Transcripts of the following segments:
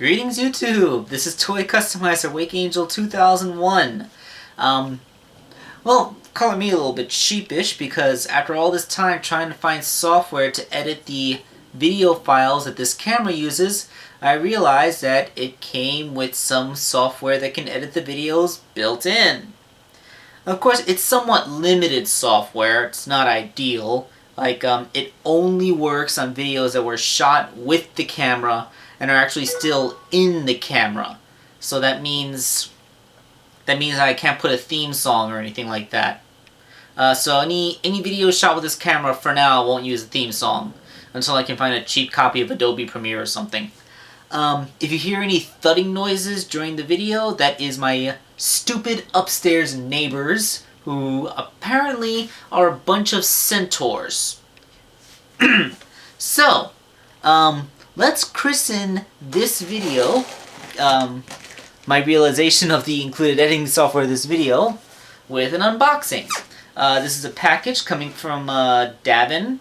Greetings YouTube! This is Toy Customizer Wakeangel2K1. Well, calling me a little bit sheepish because after all this time trying to find software to edit the video files that this camera uses, I realized that it came with some software that can edit the videos built in. Of course, it's somewhat limited software. It's not ideal. It only works on videos that were shot with the camera and are actually still in the camera. So that means I can't put a theme song or anything like that. So any video shot with this camera for now won't use a theme song until I can find a cheap copy of Adobe Premiere or something. If you hear any thudding noises during the video, that is my stupid upstairs neighbors, who apparently are a bunch of centaurs. So, let's christen this video, my realization of the included editing software of this video, with an unboxing. This is a package coming from Davin.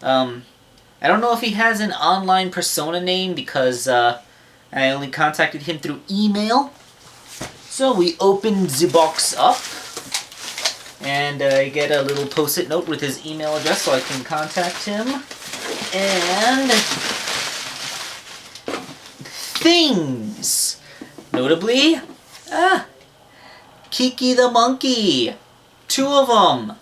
I don't know if he has an online persona name because I only contacted him through email. So we open the box up, and I get a little post-it note with his email address so I can contact him. And things! Notably, Kiki the monkey! 2 of them!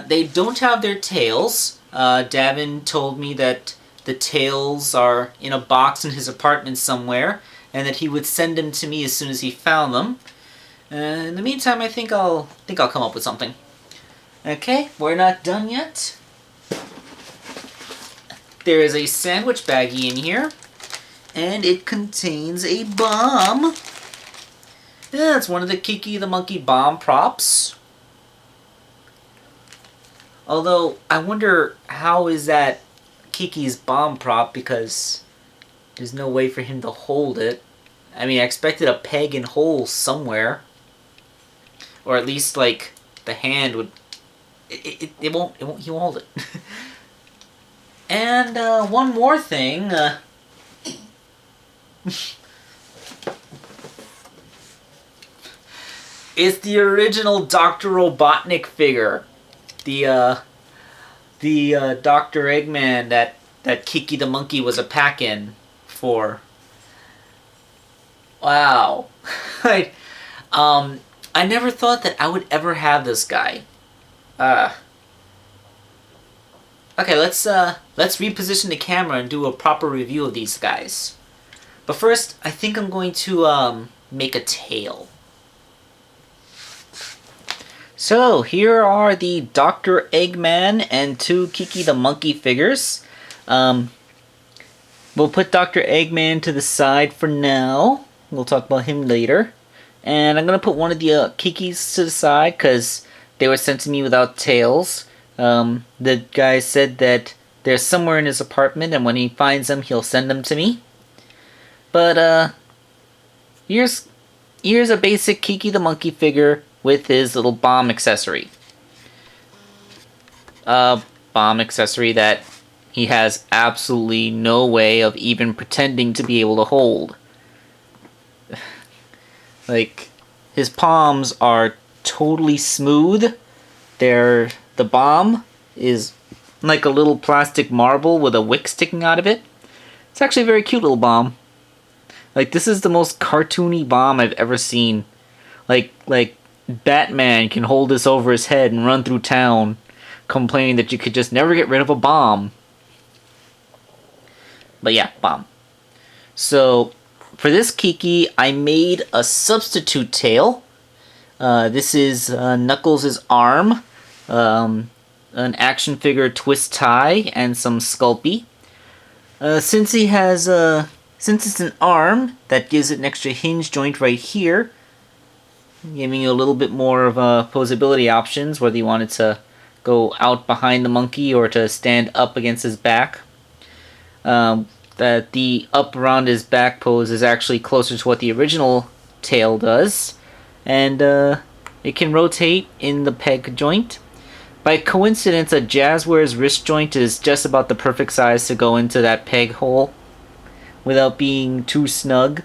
They don't have their tails. Davin told me that the tails are in a box in his apartment somewhere, and that he would send them to me as soon as he found them. In the meantime, I think I'll come up with something. Okay, we're not done yet. There is a sandwich baggie in here, and it contains a bomb. Yeah, it's one of the Kiki the monkey bomb props. Although, I wonder how is that Kiki's bomb prop, because there's no way for him to hold it. I mean, I expected a peg and hole somewhere. Or at least, like, the hand would... He won't hold it. And, one more thing, it's the original Dr. Robotnik figure. The Dr. Eggman that Kiki the monkey was a pack-in for. Wow. I never thought that I would ever have this guy. Okay, let's reposition the camera and do a proper review of these guys. But first, I think I'm going to make a tail. So, here are the Dr. Eggman and 2 Kiki the monkey figures. We'll put Dr. Eggman to the side for now. We'll talk about him later. And I'm going to put one of the Kikis to the side because they were sent to me without tails. The guy said that they're somewhere in his apartment, and when he finds them, he'll send them to me. But, here's a basic Kiki the monkey figure with his little bomb accessory. Bomb accessory that he has absolutely no way of even pretending to be able to hold. Like, his palms are totally smooth. The bomb is like a little plastic marble with a wick sticking out of it. It's actually a very cute little bomb. Like, this is the most cartoony bomb I've ever seen. Like Batman can hold this over his head and run through town complaining that you could just never get rid of a bomb. But yeah, bomb. So, for this Kiki, I made a substitute tail. This is Knuckles' arm, an action figure twist tie, and some Sculpey. Since it's an arm, that gives it an extra hinge joint right here, giving you a little bit more of posability options, whether you want it to go out behind the monkey or to stand up against his back. That the up around his back pose is actually closer to what the original tail does, and it can rotate in the peg joint. By coincidence, a Jazzwares wrist joint is just about the perfect size to go into that peg hole. without being too snug.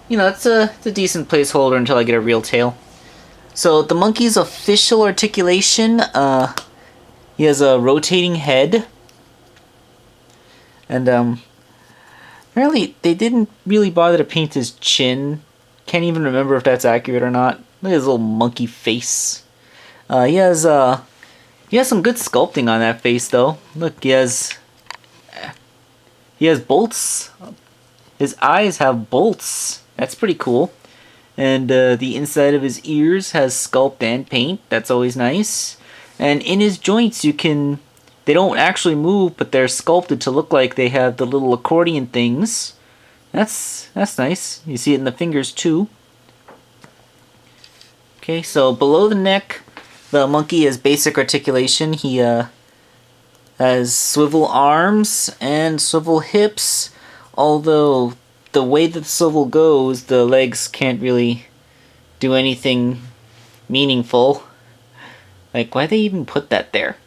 You know, it's a decent placeholder until I get a real tail. So the monkey's official articulation, he has a rotating head. And apparently they didn't really bother to paint his chin. Can't even remember if that's accurate or not. Look at his little monkey face. He has some good sculpting on that face though. Look, he has bolts. His eyes have bolts. That's pretty cool. And the inside of his ears has sculpt and paint. That's always nice. And in his joints they don't actually move, but they're sculpted to look like they have the little accordion things. That's nice. You see it in the fingers too. Okay, so below the neck, the monkey has basic articulation. He has swivel arms and swivel hips, although the way that the swivel goes, the legs can't really do anything meaningful. Like, why'd they even put that there?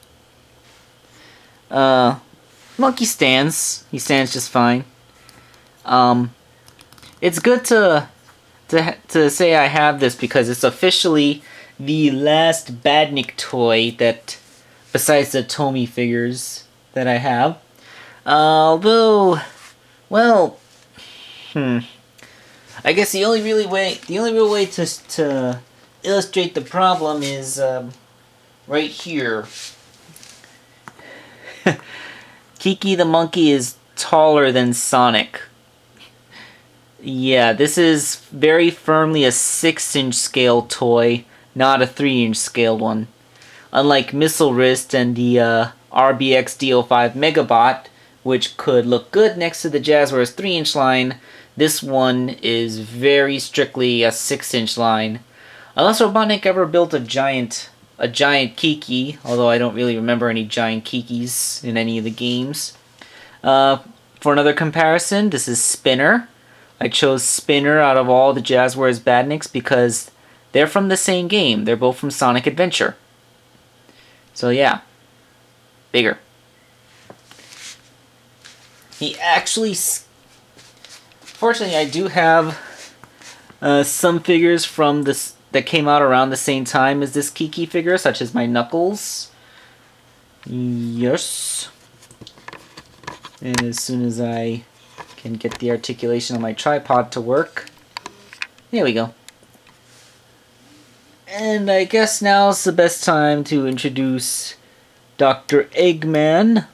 Monkey stands. He stands just fine. It's good to say I have this because it's officially the last Badnik toy that, besides the Tomy figures that I have. Although, well, I guess the only real way to illustrate the problem is right here. Kiki the monkey is taller than Sonic. Yeah, this is very firmly a 6-inch scale toy, not a 3-inch scaled one. Unlike Missile Wrist and the RBX D05 Megabot, which could look good next to the Jazzwares 3-inch line, this one is very strictly a 6-inch line. Unless Robotnik ever built a giant Kiki, although I don't really remember any giant Kikis in any of the games. For another comparison, this is Spinner. I chose Spinner out of all the Jazzwares Badniks because they're from the same game. They're both from Sonic Adventure. So yeah, bigger. He actually... Fortunately, I do have some figures from this that came out around the same time as this Kiki figure, such as my Knuckles. Yes. And as soon as I can get the articulation on my tripod to work, there we go. And I guess now's the best time to introduce Dr. Eggman.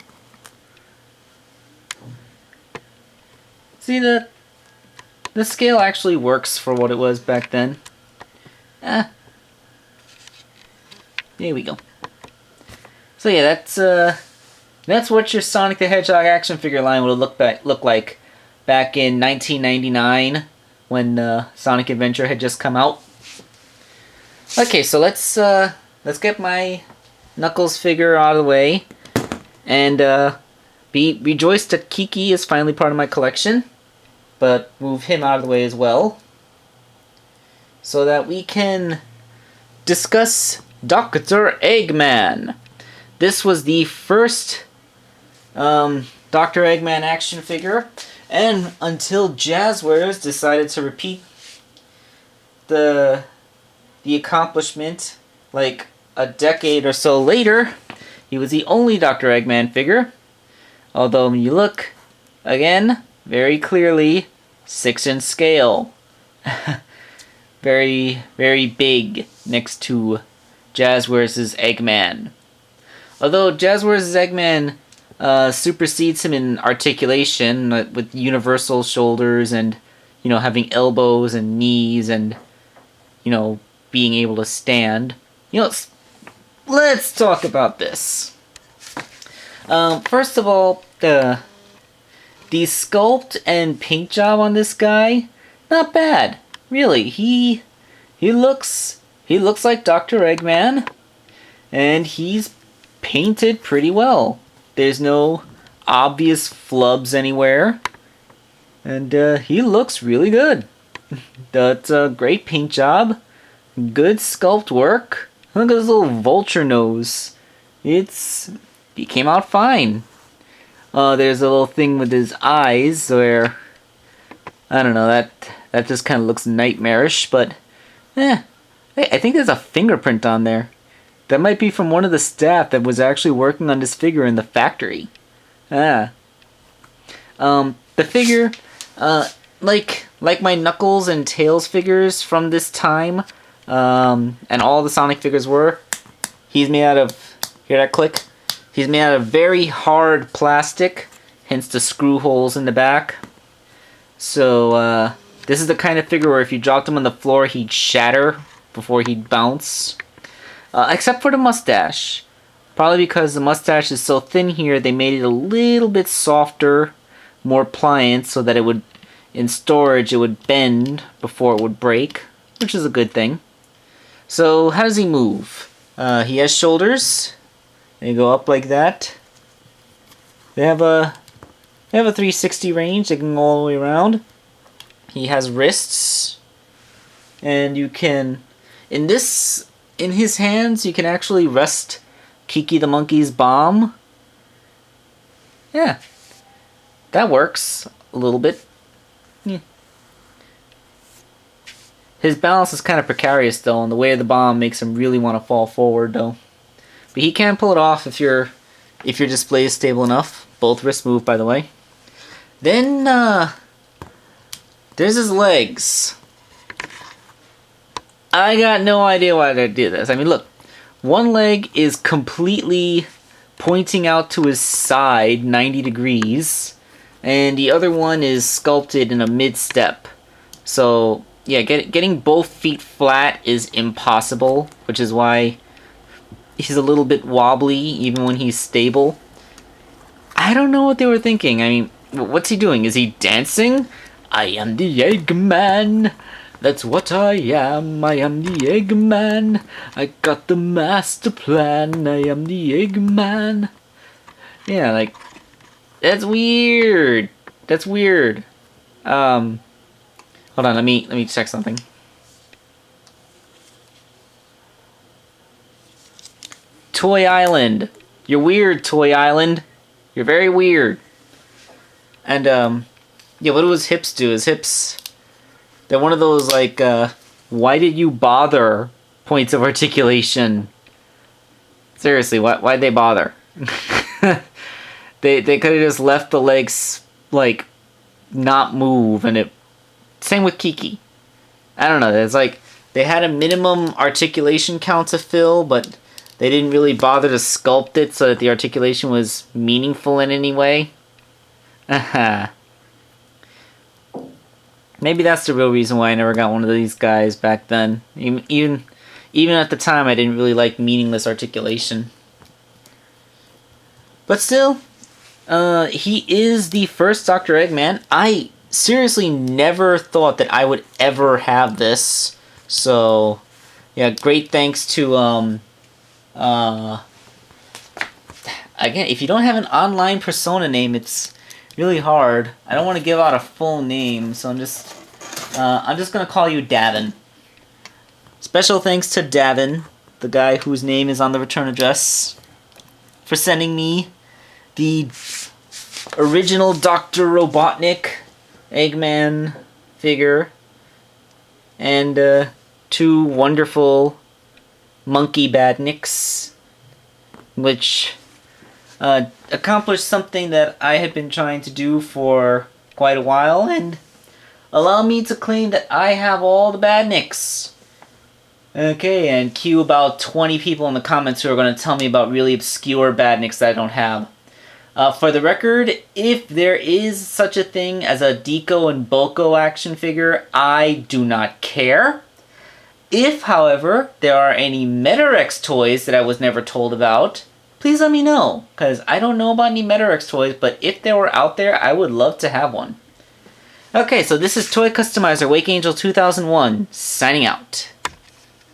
See, the scale actually works for what it was back then. There we go. So yeah, that's what your Sonic the Hedgehog action figure line would look like back in 1999 when Sonic Adventure had just come out. Okay, so let's get my Knuckles figure out of the way, and be rejoiced that Kiki is finally part of my collection, but move him out of the way as well, so that we can discuss Dr. Eggman. This was the first Dr. Eggman action figure, and until Jazzwares decided to repeat the accomplishment like a decade or so later, he was the only Dr. Eggman figure. Although when you look, again, very clearly, 6-inch scale. Very, very big next to Jazzwares' Eggman. Although Jazzwares' Eggman supersedes him in articulation with universal shoulders and, you know, having elbows and knees and, you know, being able to stand. You know, let's talk about this. First of all, the sculpt and paint job on this guy, not bad. Really, he looks like Dr. Eggman, and he's painted pretty well. There's no obvious flubs anywhere, and he looks really good. That's a great paint job, good sculpt work. Look at his little vulture nose. He came out fine. There's a little thing with his eyes where, I don't know, that just kind of looks nightmarish, but hey, I think there's a fingerprint on there. That might be from one of the staff that was actually working on this figure in the factory. The figure, like my Knuckles and Tails figures from this time, and all the Sonic figures were, he's made out of, hear that click? He's made out of very hard plastic, hence the screw holes in the back. So, this is the kind of figure where if you dropped him on the floor, he'd shatter before he'd bounce. Except for the mustache. Probably because the mustache is so thin here, they made it a little bit softer, more pliant, so that it would, in storage, it would bend before it would break, which is a good thing. So, how does he move? He has shoulders. They go up like that. They have a 360 range. They can go all the way around. He has wrists, and you can, in his hands, you can actually rest Kiki the monkey's bomb. Yeah, that works a little bit. Yeah. His balance is kind of precarious though, and the weight of the bomb makes him really want to fall forward though. But he can pull it off if your display is stable enough. Both wrists move, by the way. Then there's his legs. I got no idea why they did this. I mean, look, one leg is completely pointing out to his side 90 degrees, and the other one is sculpted in a mid-step. So, yeah, getting both feet flat is impossible, which is why he's a little bit wobbly even when he's stable. I don't know what they were thinking. I mean, what's he doing? Is he dancing? I am the Eggman. That's what I am the Eggman. I got the master plan. I am the Eggman. Yeah, like, that's weird. That's weird. Hold on, let me check something. Toy Island. You're weird, Toy Island. You're very weird. And, yeah, what do his hips do? His hips, they're one of those, like, why did you bother points of articulation. Seriously, why'd they bother? They could have just left the legs, like, not move, and it... Same with Kiki. I don't know, it's like, they had a minimum articulation count to fill, but they didn't really bother to sculpt it so that the articulation was meaningful in any way. Maybe that's the real reason why I never got one of these guys back then. Even at the time, I didn't really like meaningless articulation. But still, he is the first Dr. Eggman. I seriously never thought that I would ever have this. So, yeah, great thanks to, again, if you don't have an online persona name, it's really hard. I don't want to give out a full name, so I'm just gonna call you Davin. Special thanks to Davin, the guy whose name is on the return address, for sending me the original Dr. Robotnik Eggman figure and 2 wonderful monkey badniks, which accomplished something that I had been trying to do for quite a while, and allow me to claim that I have all the badniks. Okay, and cue about 20 people in the comments who are going to tell me about really obscure badniks that I don't have. For the record, if there is such a thing as a Deco and Bulko action figure, I do not care. If, however, there are any Metarex toys that I was never told about, please let me know, because I don't know about any Metarex toys, but if they were out there, I would love to have one. Okay, so this is Toy Customizer Wakeangel2K1, signing out.